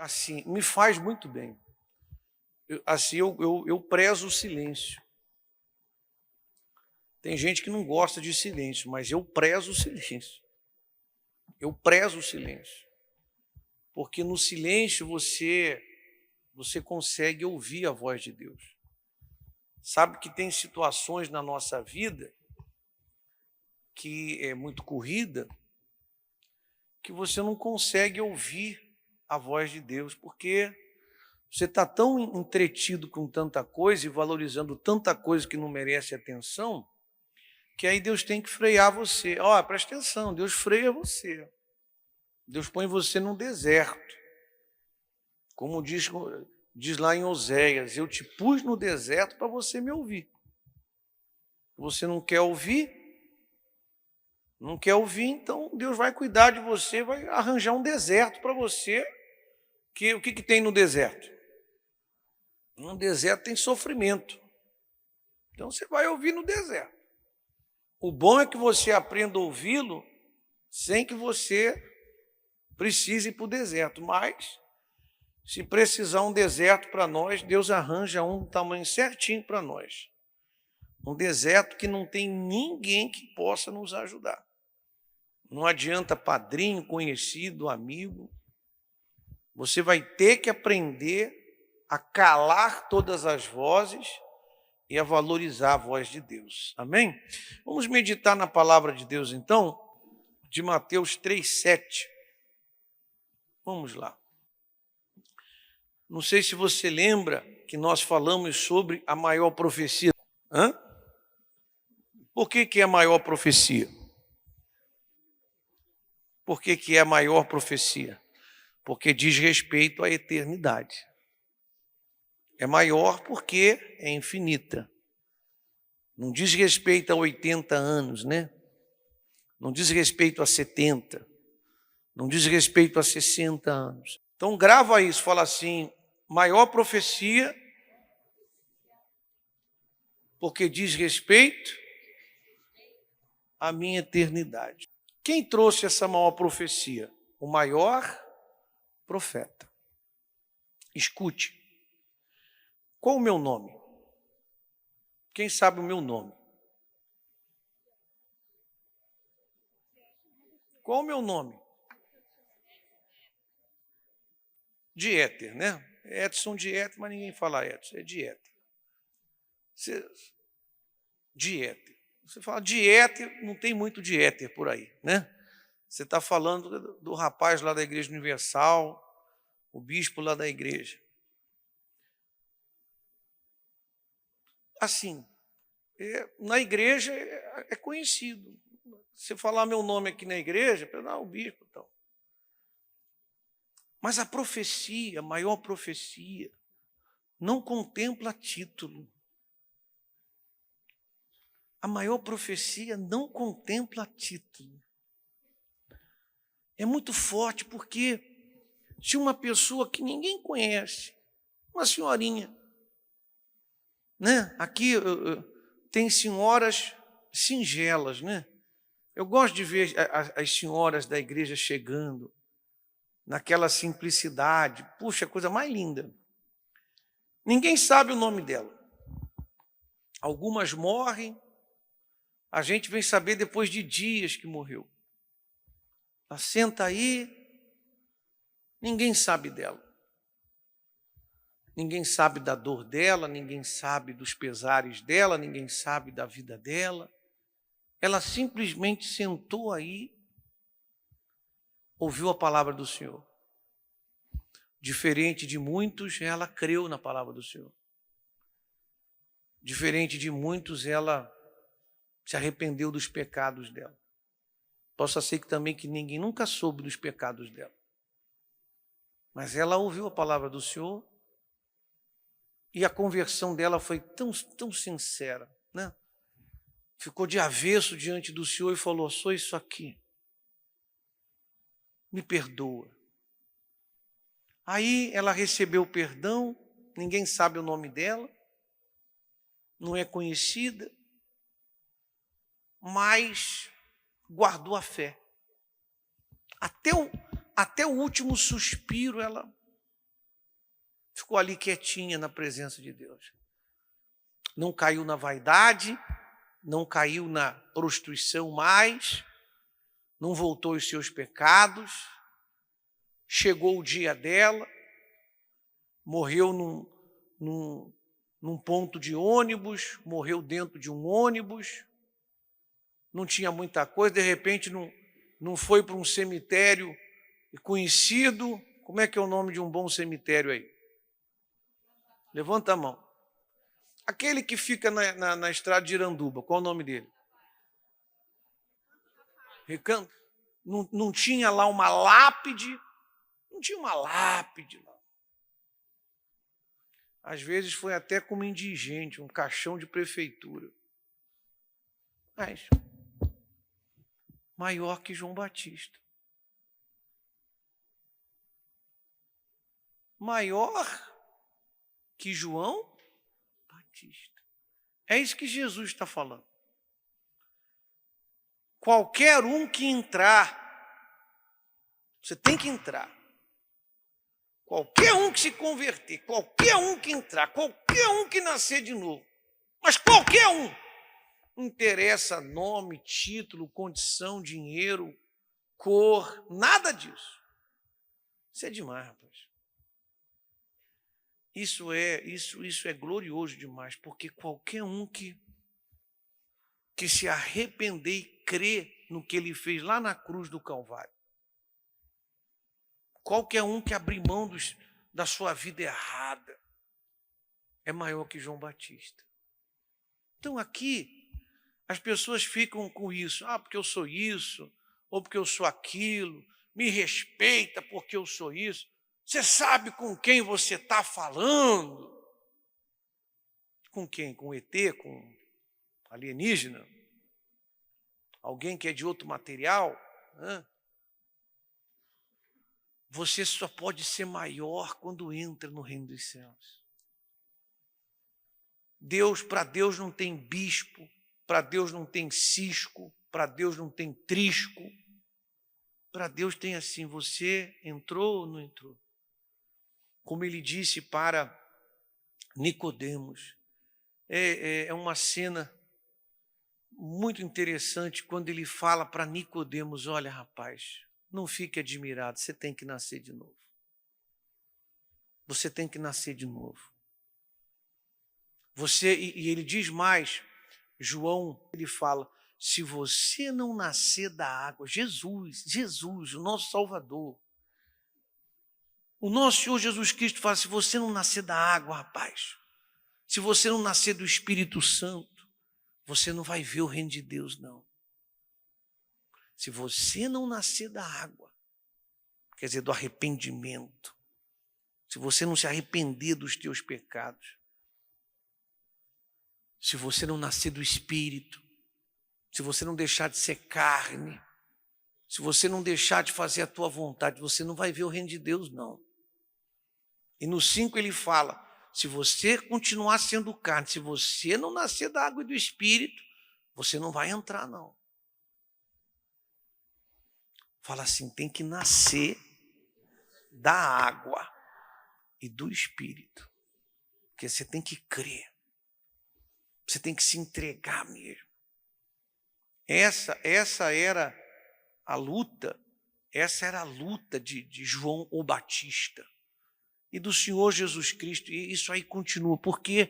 assim, me faz muito bem. Eu prezo o silêncio. Tem gente que não gosta de silêncio, mas eu prezo o silêncio. Eu prezo o silêncio. Porque no silêncio você consegue ouvir a voz de Deus. Sabe que tem situações na nossa vida que é muito corrida, que você não consegue ouvir a voz de Deus, porque você está tão entretido com tanta coisa e valorizando tanta coisa que não merece atenção, que aí Deus tem que frear você. Ó, presta atenção, Deus freia você. Deus põe você num deserto. Como diz lá em Oséias, eu te pus no deserto para você me ouvir. Você não quer ouvir? Não quer ouvir, então Deus vai cuidar de você, vai arranjar um deserto para você. O que tem no deserto? No deserto tem sofrimento. Então você vai ouvir no deserto. O bom é que você aprenda a ouvi-lo sem que você precise ir para o deserto. Mas, se precisar um deserto para nós, Deus arranja um tamanho certinho para nós. Um deserto que não tem ninguém que possa nos ajudar. Não adianta padrinho, conhecido, amigo. Você vai ter que aprender a calar todas as vozes e a valorizar a voz de Deus. Amém? Vamos meditar na palavra de Deus, então, de Mateus 3:7. Vamos lá. Não sei se você lembra que nós falamos sobre a maior profecia. Hã? Por que é a maior profecia? Por que é a maior profecia? Porque diz respeito à eternidade. É maior porque é infinita. Não diz respeito a 80 anos, né? Não diz respeito a 70. Não diz respeito a 60 anos. Então grava isso, fala assim, maior profecia, porque diz respeito à minha eternidade. Quem trouxe essa maior profecia? O maior profeta. Escute. Qual o meu nome? Quem sabe o meu nome? Qual o meu nome? Dieter, né? Edson Dieter, mas ninguém fala Edson, é Dieter. Dieter. Você fala Dieter, não tem muito Dieter por aí, né? Você está falando do rapaz lá da Igreja Universal, o bispo lá da igreja. Assim, na igreja é conhecido. Se falar meu nome aqui na igreja, o bispo, então. Mas a profecia, a maior profecia, não contempla título. A maior profecia não contempla título. É muito forte porque se uma pessoa que ninguém conhece, uma senhorinha, né? Aqui tem senhoras singelas, né? Eu gosto de ver as senhoras da igreja chegando, naquela simplicidade. Puxa, coisa mais linda. Ninguém sabe o nome dela. Algumas morrem, a gente vem saber depois de dias que morreu. Ela senta aí, ninguém sabe dela. Ninguém sabe da dor dela, ninguém sabe dos pesares dela, ninguém sabe da vida dela. Ela simplesmente sentou aí, ouviu a palavra do Senhor. Diferente de muitos, ela creu na palavra do Senhor. Diferente de muitos, ela se arrependeu dos pecados dela. Possa ser que também que ninguém nunca soube dos pecados dela. Mas ela ouviu a palavra do Senhor e a conversão dela foi tão sincera, né? Ficou de avesso diante do Senhor e falou, sou isso aqui. Me perdoa. Aí ela recebeu o perdão, ninguém sabe o nome dela, não é conhecida, mas guardou a fé. Até o último suspiro ela Ficou ali quietinha na presença de Deus. Não caiu na vaidade, não caiu na prostituição mais, não voltou aos seus pecados. Chegou o dia dela, morreu num ponto de ônibus, morreu dentro de um ônibus, não tinha muita coisa, de repente não foi para um cemitério conhecido. Como é que é o nome de um bom cemitério aí? Levanta a mão. Aquele que fica na estrada de Iranduba, qual é o nome dele? Recanto. Não tinha lá uma lápide, não tinha uma lápide lá. Às vezes foi até como indigente, um caixão de prefeitura. Mas maior que João Batista. Maior que João Batista. É isso que Jesus está falando. Qualquer um que entrar, você tem que entrar. Qualquer um que se converter, qualquer um que entrar, qualquer um que nascer de novo, mas qualquer um, não interessa nome, título, condição, dinheiro, cor, nada disso. Isso é demais, rapaz. Isso é glorioso demais, porque qualquer um que se arrepender e crer no que ele fez lá na cruz do Calvário, qualquer um que abrir mão da sua vida errada, é maior que João Batista. Então aqui, as pessoas ficam com isso, porque eu sou isso, ou porque eu sou aquilo, me respeita porque eu sou isso. Você sabe com quem você está falando? Com quem? Com ET? Com alienígena? Alguém que é de outro material? Você só pode ser maior quando entra no reino dos céus. Para Deus não tem bispo, para Deus não tem cisco, para Deus não tem trisco. Para Deus tem assim, você entrou ou não entrou? Como ele disse para Nicodemos, é uma cena muito interessante quando ele fala para Nicodemos: olha, rapaz, não fique admirado, você tem que nascer de novo. Você tem que nascer de novo. E ele diz mais, João, ele fala: se você não nascer da água, Jesus, o nosso Salvador, o nosso Senhor Jesus Cristo fala: se você não nascer da água, rapaz, se você não nascer do Espírito Santo, você não vai ver o reino de Deus, não. Se você não nascer da água, quer dizer, do arrependimento, se você não se arrepender dos teus pecados, se você não nascer do Espírito, se você não deixar de ser carne, se você não deixar de fazer a tua vontade, você não vai ver o reino de Deus, não. E no 5 ele fala: se você continuar sendo carne, se você não nascer da água e do Espírito, você não vai entrar, não. Fala assim, tem que nascer da água e do Espírito. Porque você tem que crer. Você tem que se entregar mesmo. Essa era a luta, de João o Batista e do Senhor Jesus Cristo. E isso aí continua, porque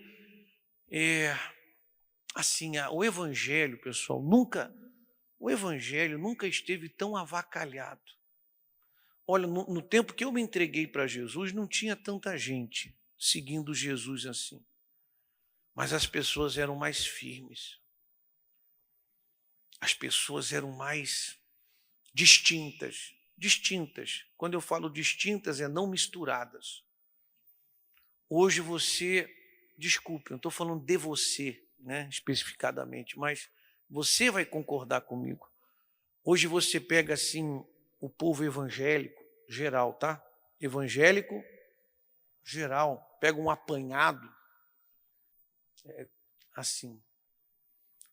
o Evangelho, pessoal, o Evangelho nunca esteve tão avacalhado. Olha, no tempo que eu me entreguei para Jesus, não tinha tanta gente seguindo Jesus assim. Mas as pessoas eram mais firmes. As pessoas eram mais distintas. Distintas. Quando eu falo distintas, é não misturadas. Hoje desculpe, eu não estou falando de você, né, especificadamente, mas você vai concordar comigo. Hoje você pega assim o povo evangélico geral, tá? Evangélico geral, pega um apanhado, assim.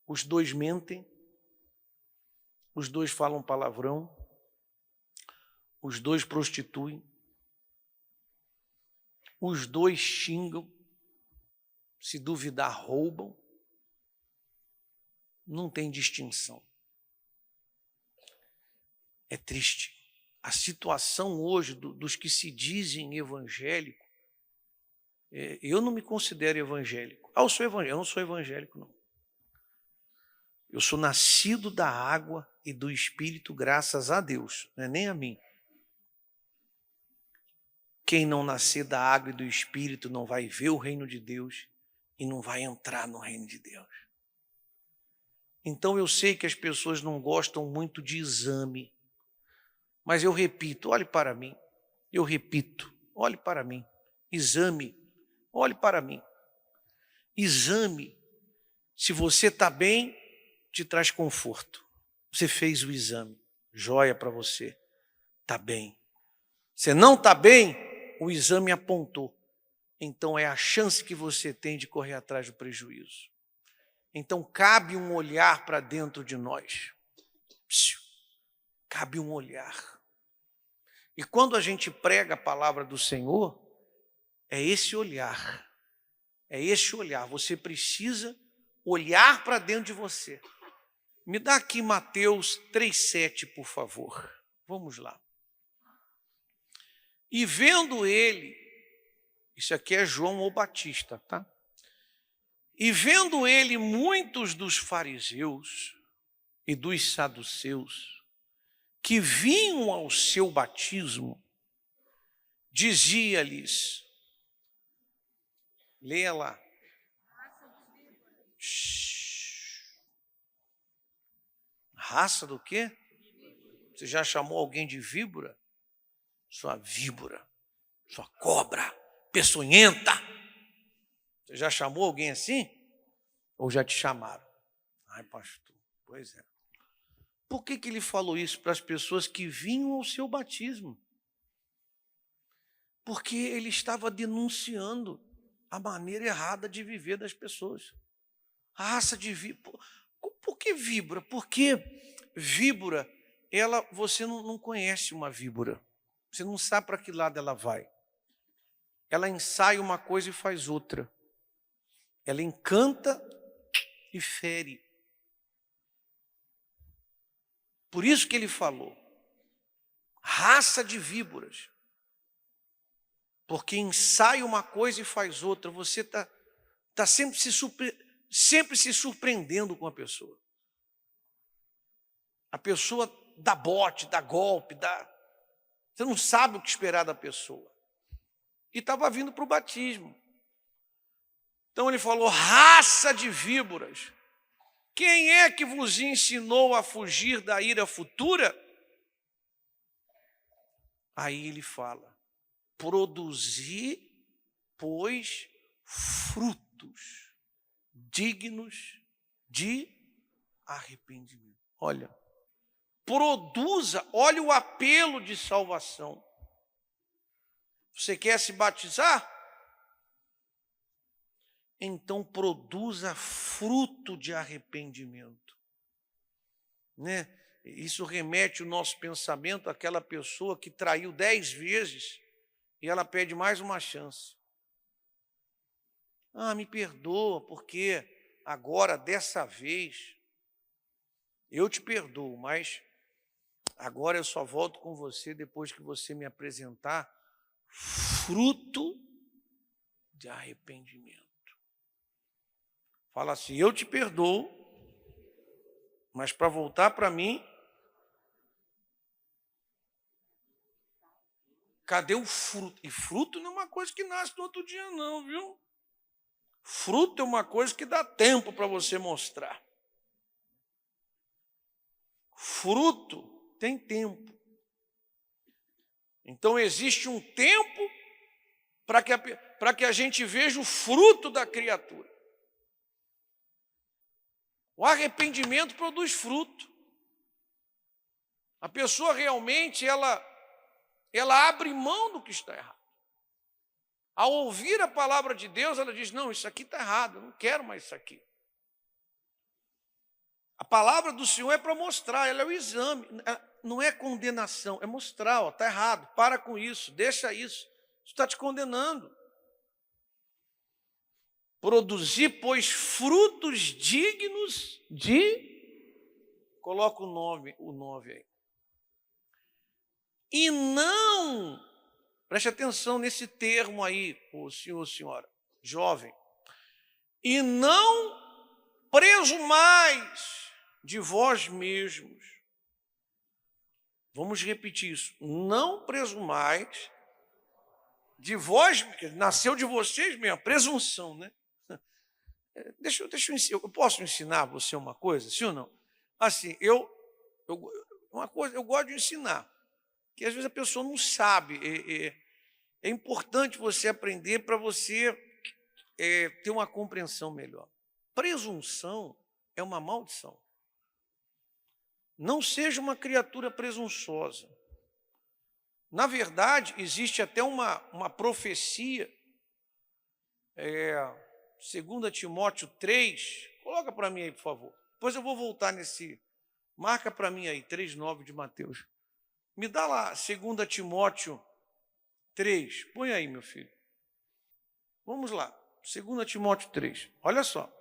Os dois mentem, os dois falam palavrão, os dois prostituem, os dois xingam, se duvidar, roubam. Não tem distinção. É triste. A situação hoje dos que se dizem evangélicos, eu não me considero evangélico. Eu sou evangélico. Eu não sou evangélico, não. Eu sou nascido da água e do Espírito, graças a Deus, não é nem a mim. Quem não nascer da água e do Espírito não vai ver o reino de Deus e não vai entrar no reino de Deus. Então eu sei que as pessoas não gostam muito de exame, mas eu repito, olhe para mim. Eu repito, olhe para mim. Exame, olhe para mim. Exame, se você está bem, te traz conforto. Você fez o exame, joia para você, está bem. Você não está bem, o exame apontou. Então é a chance que você tem de correr atrás do prejuízo. Então cabe um olhar para dentro de nós. Cabe um olhar. E quando a gente prega a palavra do Senhor, é esse olhar. É esse olhar. Você precisa olhar para dentro de você. Me dá aqui Mateus 3,7, por favor. Vamos lá. E vendo ele, isso aqui é João o Batista, tá? E vendo ele muitos dos fariseus e dos saduceus que vinham ao seu batismo, dizia-lhes, leia lá. Raça do quê? Você já chamou alguém de víbora? Sua víbora, sua cobra, peçonhenta. Você já chamou alguém assim? Ou já te chamaram? Ai, pastor, pois é. Por que ele falou isso para as pessoas que vinham ao seu batismo? Porque ele estava denunciando a maneira errada de viver das pessoas. A raça de víbora. Por que víbora? Porque víbora, você não conhece uma víbora. Você não sabe para que lado ela vai. Ela ensaia uma coisa e faz outra. Ela encanta e fere. Por isso que ele falou, raça de víboras. Porque ensaia uma coisa e faz outra. Você está sempre se surpreendendo com a pessoa. A pessoa dá bote, dá golpe, você não sabe o que esperar da pessoa. E estava vindo para o batismo. Então ele falou, raça de víboras. Quem é que vos ensinou a fugir da ira futura? Aí ele fala, produzir, pois, frutos dignos de arrependimento. Olha, produza, olha o apelo de salvação. Você quer se batizar? Então produza fruto de arrependimento. Né? Isso remete o nosso pensamento àquela pessoa que traiu 10 vezes e ela pede mais uma chance. Ah, me perdoa, porque agora, dessa vez, eu te perdoo, mas agora eu só volto com você depois que você me apresentar fruto de arrependimento. Fala assim, eu te perdoo, mas para voltar para mim, cadê o fruto? E fruto não é uma coisa que nasce no outro dia não, viu? Fruto é uma coisa que dá tempo para você mostrar. Fruto tem tempo. Então existe um tempo para que a gente veja o fruto da criatura. O arrependimento produz fruto. A pessoa realmente, ela abre mão do que está errado. Ao ouvir a palavra de Deus, ela diz, não, isso aqui está errado, eu não quero mais isso aqui. A palavra do Senhor é para mostrar, ela é o exame, não é condenação, é mostrar, está errado, para com isso, deixa isso está te condenando. Produzir, pois, frutos dignos de... Coloca o 9 aí. E não... Preste atenção nesse termo aí, o senhor, senhora, jovem. E não presumais de vós mesmos. Vamos repetir isso. Não presumais de vós, nasceu de vocês mesmo, presunção, né? Deixa eu ensinar. Eu posso ensinar você uma coisa, sim ou não? Assim, uma coisa, eu gosto de ensinar, que às vezes a pessoa não sabe. É importante você aprender para você ter uma compreensão melhor. Presunção é uma maldição. Não seja uma criatura presunçosa. Na verdade, existe até uma profecia, 2 Timóteo 3, coloca para mim aí, por favor. Depois eu vou voltar marca para mim aí, 3:9 de Mateus. Me dá lá, 2 Timóteo 3, põe aí, meu filho. Vamos lá, 2 Timóteo 3, olha só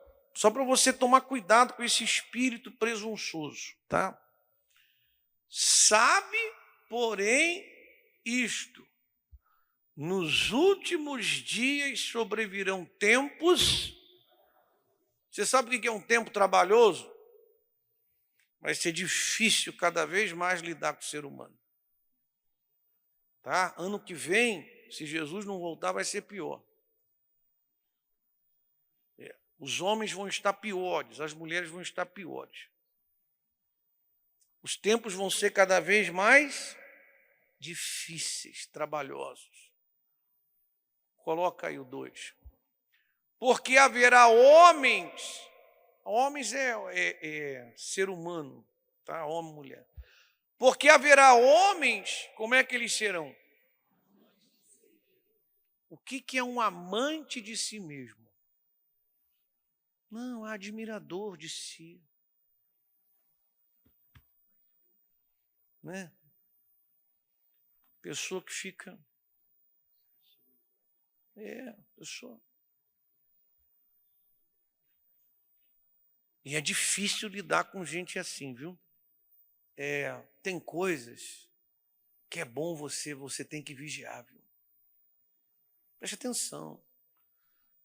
para você tomar cuidado com esse espírito presunçoso, tá? Sabe, porém, isto, nos últimos dias sobrevirão tempos. Você sabe o que é um tempo trabalhoso? Vai ser difícil cada vez mais lidar com o ser humano. Tá? Ano que vem, se Jesus não voltar, vai ser pior. Os homens vão estar piores, as mulheres vão estar piores. Os tempos vão ser cada vez mais difíceis, trabalhosos. Coloca aí o 2. Porque haverá homens é ser humano, tá? Homem e mulher. Porque haverá homens, como é que eles serão? O que é um amante de si mesmo? Não, admirador de si. Né? Pessoa que fica... pessoa... E é difícil lidar com gente assim, viu? Tem coisas que é bom você tem que vigiar, viu? Preste atenção.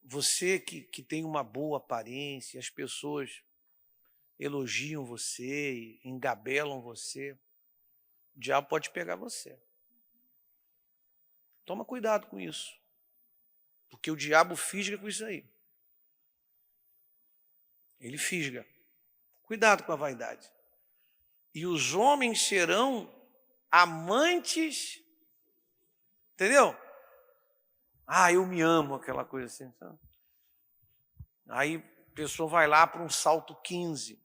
Você que tem uma boa aparência, as pessoas elogiam você, engabelam você, o diabo pode pegar você. Toma cuidado com isso, porque o diabo fisga com isso aí. Ele fisga. Cuidado com a vaidade. E os homens serão amantes, entendeu? Eu me amo, aquela coisa assim. Sabe? Aí a pessoa vai lá para um salto 15.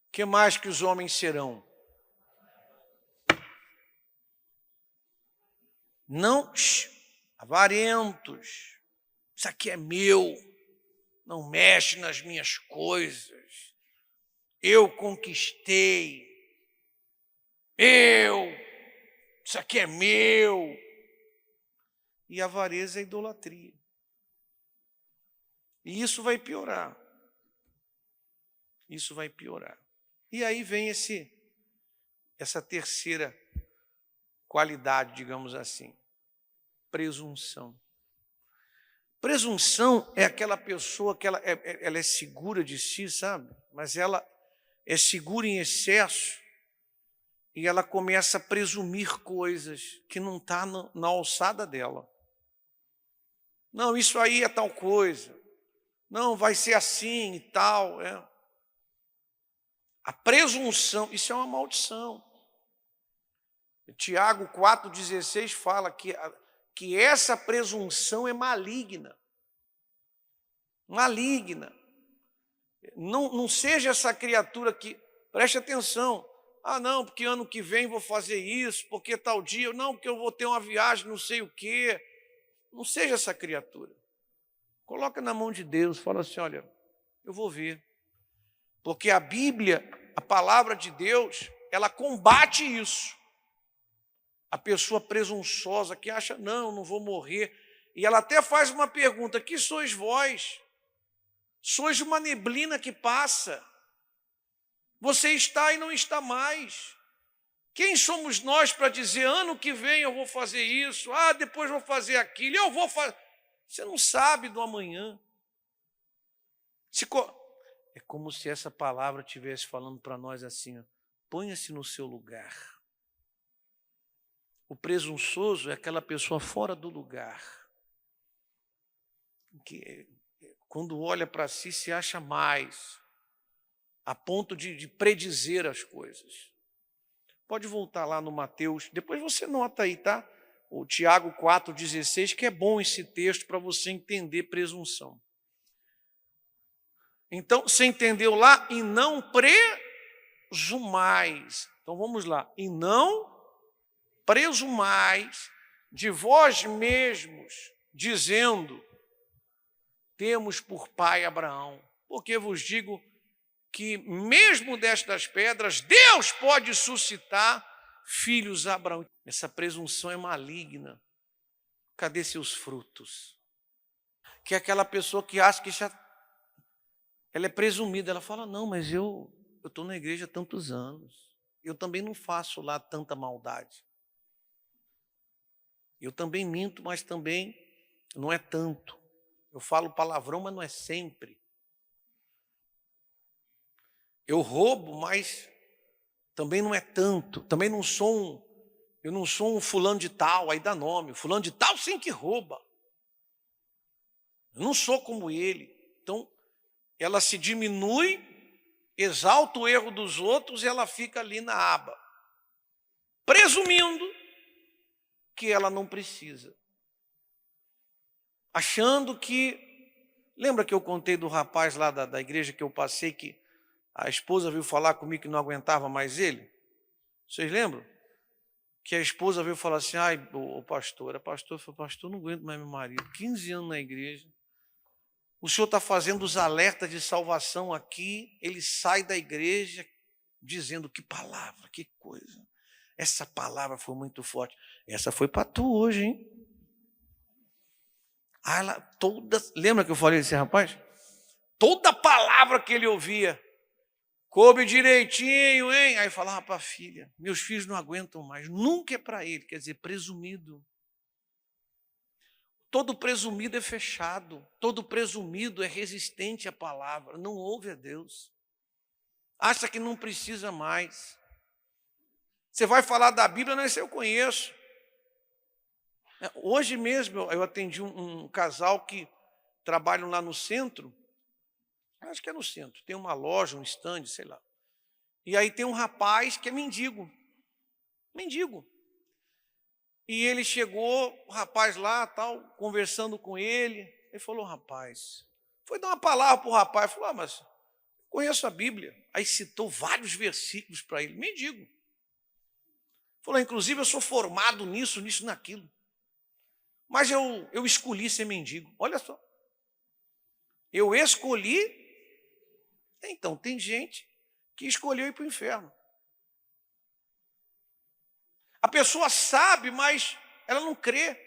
O que mais que os homens serão? Não, avarentos. Isso aqui é meu. Não mexe nas minhas coisas. Eu conquistei. Isso aqui é meu. E a avareza é a idolatria. E isso vai piorar. Isso vai piorar. E aí vem essa terceira qualidade, digamos assim. Presunção. Presunção é aquela pessoa que ela é segura de si, sabe? Mas ela é segura em excesso e ela começa a presumir coisas que não estão na alçada dela. Não, isso aí é tal coisa. Não, vai ser assim e tal. A presunção, isso é uma maldição. Tiago 4,16 fala que essa presunção é maligna. Maligna. Não seja essa criatura que... Preste atenção. Não, porque ano que vem vou fazer isso, porque tal dia... Não, porque eu vou ter uma viagem, não sei o quê. Não seja essa criatura. Coloca na mão de Deus, fala assim, olha, eu vou ver. Porque a Bíblia, a palavra de Deus, ela combate isso. A pessoa presunçosa que acha, não vou morrer. E ela até faz uma pergunta: que sois vós? Sois uma neblina que passa. Você está e não está mais. Quem somos nós para dizer, ano que vem eu vou fazer isso, depois vou fazer aquilo, eu vou fazer... Você não sabe do amanhã. É como se essa palavra estivesse falando para nós assim, ó, ponha-se no seu lugar. O presunçoso é aquela pessoa fora do lugar, que quando olha para si se acha mais, a ponto de predizer as coisas. Pode voltar lá no Mateus, depois você nota aí, tá? O Tiago 4,16, que é bom esse texto para você entender presunção. Então, você entendeu lá? E não presumais. Então, vamos lá. E não presumais de vós mesmos, dizendo, temos por pai Abraão. Porque vos digo que mesmo destas pedras, Deus pode suscitar filhos a Abraão. Essa presunção é maligna. Cadê seus frutos? Que é aquela pessoa que acha que ela é presumida. Ela fala, não, mas eu estou na igreja há tantos anos. Eu também não faço lá tanta maldade. Eu também minto, mas também não é tanto. Eu falo palavrão, mas não é sempre. Eu roubo, mas também não é tanto. Também não sou eu não sou um fulano de tal, aí dá nome. O fulano de tal sim que rouba. Eu não sou como ele. Então, ela se diminui, exalta o erro dos outros e ela fica ali na aba, presumindo que ela não precisa. Achando que... Lembra que eu contei do rapaz lá da igreja que eu passei, que a esposa veio falar comigo que não aguentava mais ele? Vocês lembram? Que a esposa veio falar assim, o pastor, falou, pastor, não aguento mais meu marido, 15 anos na igreja, o senhor está fazendo os alertas de salvação aqui, ele sai da igreja dizendo, que palavra, que coisa, essa palavra foi muito forte, essa foi para tu hoje, hein? Lembra que eu falei desse rapaz? Toda palavra que ele ouvia, coube direitinho, hein? Aí falava para a filha, meus filhos não aguentam mais, nunca é para ele, quer dizer, presumido. Todo presumido é fechado, todo presumido é resistente à palavra, não ouve a Deus. Acha que não precisa mais. Você vai falar da Bíblia, não, isso eu conheço. Hoje mesmo eu atendi um casal que trabalham lá no centro, acho que é no centro, tem uma loja, um stand, sei lá. E aí tem um rapaz que é mendigo. E ele chegou, o rapaz lá, tal, conversando com ele, ele falou, rapaz, foi dar uma palavra para o rapaz, falou, mas conheço a Bíblia. Aí citou vários versículos para ele, mendigo. Falou, inclusive eu sou formado nisso, naquilo. Mas eu escolhi ser mendigo. Olha só. Eu escolhi. Então, tem gente que escolheu ir para o inferno. A pessoa sabe, mas ela não crê.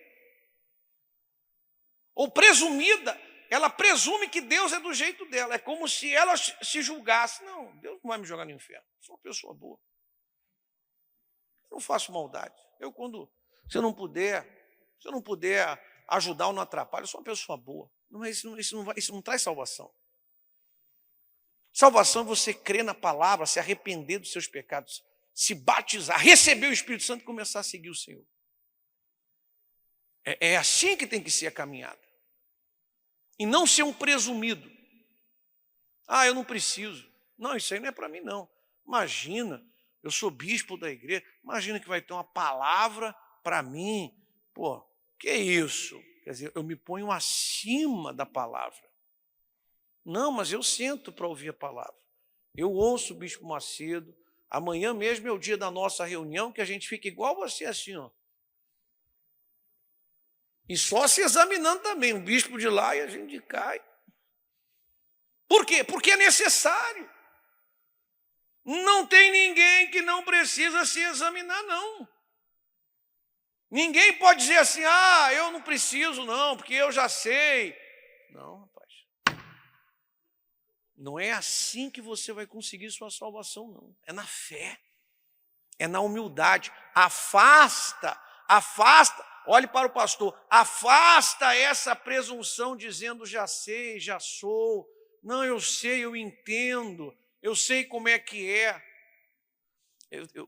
Ou presumida, ela presume que Deus é do jeito dela. É como se ela se julgasse. Não, Deus não vai me jogar no inferno. Eu sou uma pessoa boa. Eu não faço maldade. Se eu não puder ajudar ou não atrapalhar, eu sou uma pessoa boa. Isso não traz salvação. Salvação é você crer na palavra, se arrepender dos seus pecados, se batizar, receber o Espírito Santo e começar a seguir o Senhor. É assim que tem que ser a caminhada. E não ser um presumido. Eu não preciso. Não, isso aí não é para mim, não. Imagina, eu sou bispo da igreja, imagina que vai ter uma palavra para mim. Pô, que é isso? Quer dizer, eu me ponho acima da palavra. Não, mas eu sento para ouvir a palavra. Eu ouço o bispo Macedo. Amanhã mesmo é o dia da nossa reunião, que a gente fica igual você assim, ó. E só se examinando também, o bispo de lá e a gente cai. Por quê? Porque é necessário. Não tem ninguém que não precisa se examinar, não. Ninguém pode dizer assim, ah, eu não preciso não, porque eu já sei. Não, rapaz. Não é assim que você vai conseguir sua salvação, não. É na fé. É na humildade. Afasta. Olhe para o pastor. Afasta essa presunção dizendo já sei, já sou. Não, eu sei, eu entendo. Eu sei como é que é.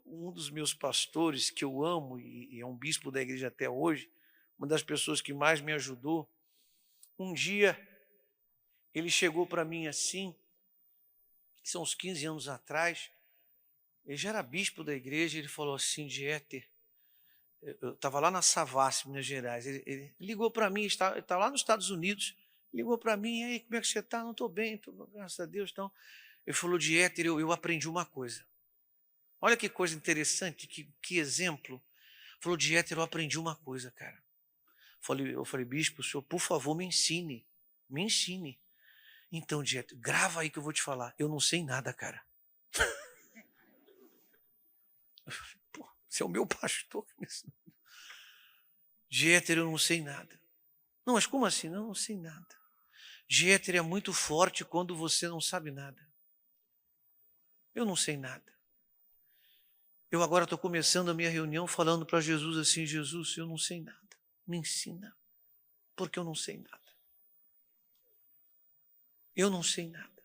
Um dos meus pastores, que eu amo, e é um bispo da igreja até hoje, uma das pessoas que mais me ajudou, um dia ele chegou para mim assim, são uns 15 anos atrás, ele já era bispo da igreja, ele falou assim, Dieter, eu estava lá na Savassi, Minas Gerais, ele ligou para mim, está lá nos Estados Unidos, ligou para mim, e aí, como é que você está? Não estou bem, graças a Deus. Então, ele falou, Dieter, eu aprendi uma coisa. Olha que coisa interessante, que exemplo. Falou, Dieter, eu aprendi uma coisa, cara. Eu falei, bispo, o senhor, por favor, me ensine. Me ensine. Então, Dieter, grava aí que eu vou te falar. Eu não sei nada, cara. Pô, você é o meu pastor. Dieter, eu não sei nada. Não, mas como assim? Não sei nada. Dieter, é muito forte quando você não sabe nada. Eu não sei nada. Eu agora estou começando a minha reunião falando para Jesus assim, Jesus, eu não sei nada, me ensina, porque eu não sei nada. Eu não sei nada.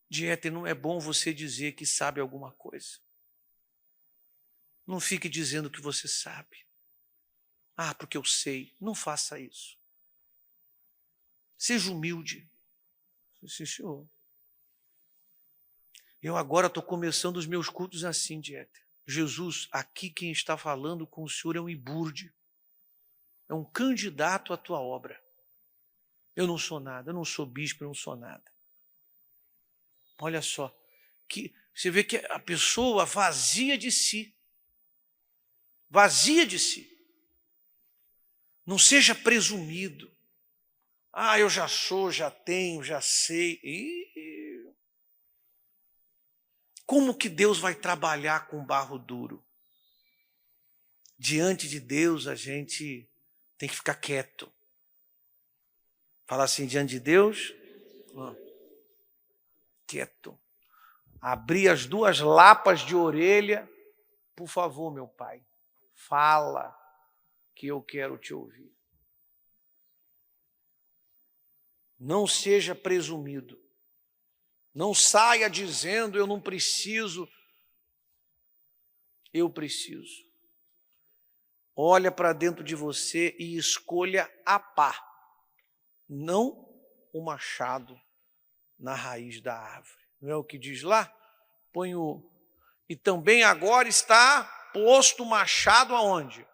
Dieter, não é bom você dizer que sabe alguma coisa. Não fique dizendo que você sabe. Ah, porque eu sei. Não faça isso. Seja humilde. Sim, senhor. Eu agora estou começando os meus cultos assim, Dieter. Jesus, aqui quem está falando com o senhor é um iburde. É um candidato à tua obra. Eu não sou nada, eu não sou bispo, eu não sou nada. Olha só, que você vê que a pessoa vazia de si. Vazia de si. Não seja presumido. Ah, eu já sou, já tenho, já sei. Como que Deus vai trabalhar com barro duro? Diante de Deus, a gente tem que ficar quieto. Falar assim, diante de Deus, quieto. Abrir as duas lapas de orelha. Por favor, meu pai, fala que eu quero te ouvir. Não seja presumido. Não saia dizendo, eu não preciso. Eu preciso. Olha para dentro de você e escolha a pá, não o machado na raiz da árvore. Não é o que diz lá? Põe o... E também agora está posto o machado aonde?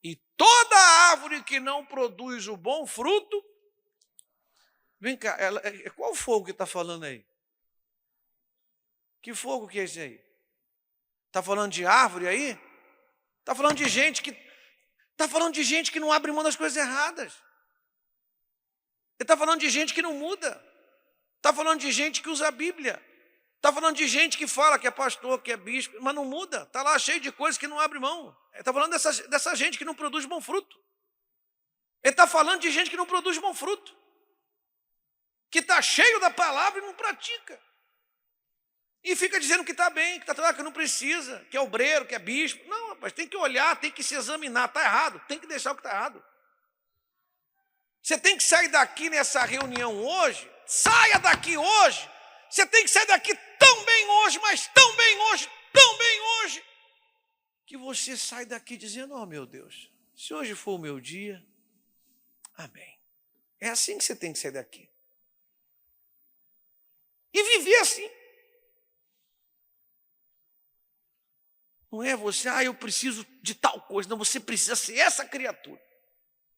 E toda árvore que não produz o bom fruto... Vem cá, qual fogo que está falando aí? Que fogo que é esse aí? Está falando de árvore aí? Está falando de gente que não abre mão das coisas erradas. Ele está falando de gente que não muda. Está falando de gente que usa a Bíblia. Está falando de gente que fala que é pastor, que é bispo, mas não muda. Está lá cheio de coisas que não abre mão. Ele está falando dessa gente que não produz bom fruto. Ele está falando de gente que não produz bom fruto. Que está cheio da palavra e não pratica. E fica dizendo que está bem, que está que não precisa, que é obreiro, que é bispo. Não, rapaz, tem que olhar, tem que se examinar. Está errado, tem que deixar o que está errado. Você tem que sair daqui nessa reunião hoje, saia daqui hoje. Você tem que sair daqui tão bem hoje, mas tão bem hoje, que você sai daqui dizendo, oh meu Deus, se hoje for o meu dia, amém. É assim que você tem que sair daqui. E viver assim. Não é você, eu preciso de tal coisa. Não, você precisa ser essa criatura.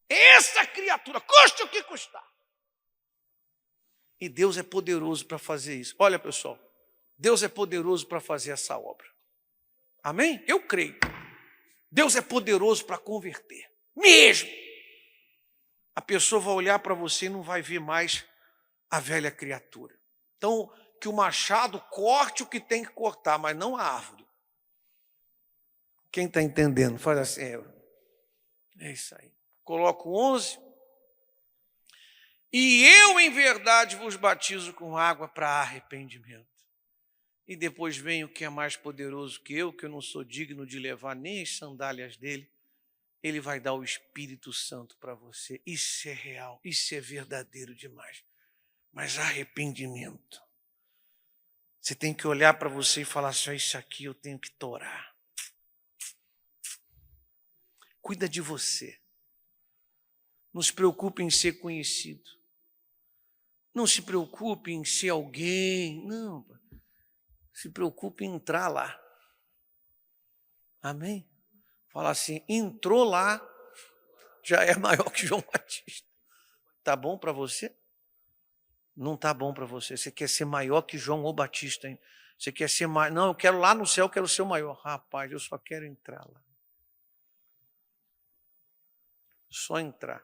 Essa criatura, custe o que custar. E Deus é poderoso para fazer isso. Olha, pessoal, Deus é poderoso para fazer essa obra. Amém? Eu creio. Deus é poderoso para converter. Mesmo. A pessoa vai olhar para você e não vai ver mais a velha criatura. Então, que o machado corte o que tem que cortar, mas não a árvore. Quem está entendendo? Faz assim. É isso aí. Coloco 11. E eu, em verdade, vos batizo com água para arrependimento. E depois vem o que é mais poderoso que eu não sou digno de levar nem as sandálias dele. Ele vai dar o Espírito Santo para você. Isso é real, isso é verdadeiro demais. Mas arrependimento. Você tem que olhar para você e falar assim, isso aqui eu tenho que torar. Cuida de você. Não se preocupe em ser conhecido. Não se preocupe em ser alguém. Não, se preocupe em entrar lá. Amém? Fala assim, entrou lá, já é maior que João Batista. Tá bom para você? Não tá bom para você. Você quer ser maior que João ou Batista, hein? Você quer ser mais... Não, eu quero lá no céu, eu quero ser o maior. Rapaz, eu só quero entrar lá. Só entrar.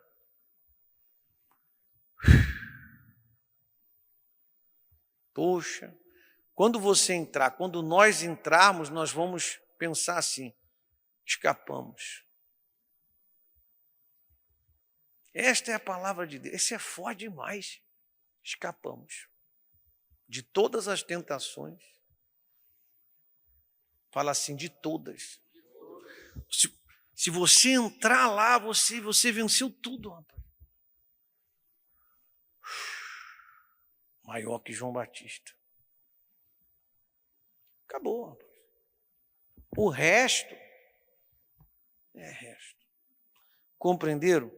Poxa, quando você entrar, quando nós entrarmos, nós vamos pensar assim, escapamos. Esta é a palavra de Deus. Esse é forte demais. Escapamos de todas as tentações. Fala assim, de todas. Se você entrar lá, você venceu tudo, rapaz. Maior que João Batista. Acabou, rapaz. O resto é resto. Compreenderam?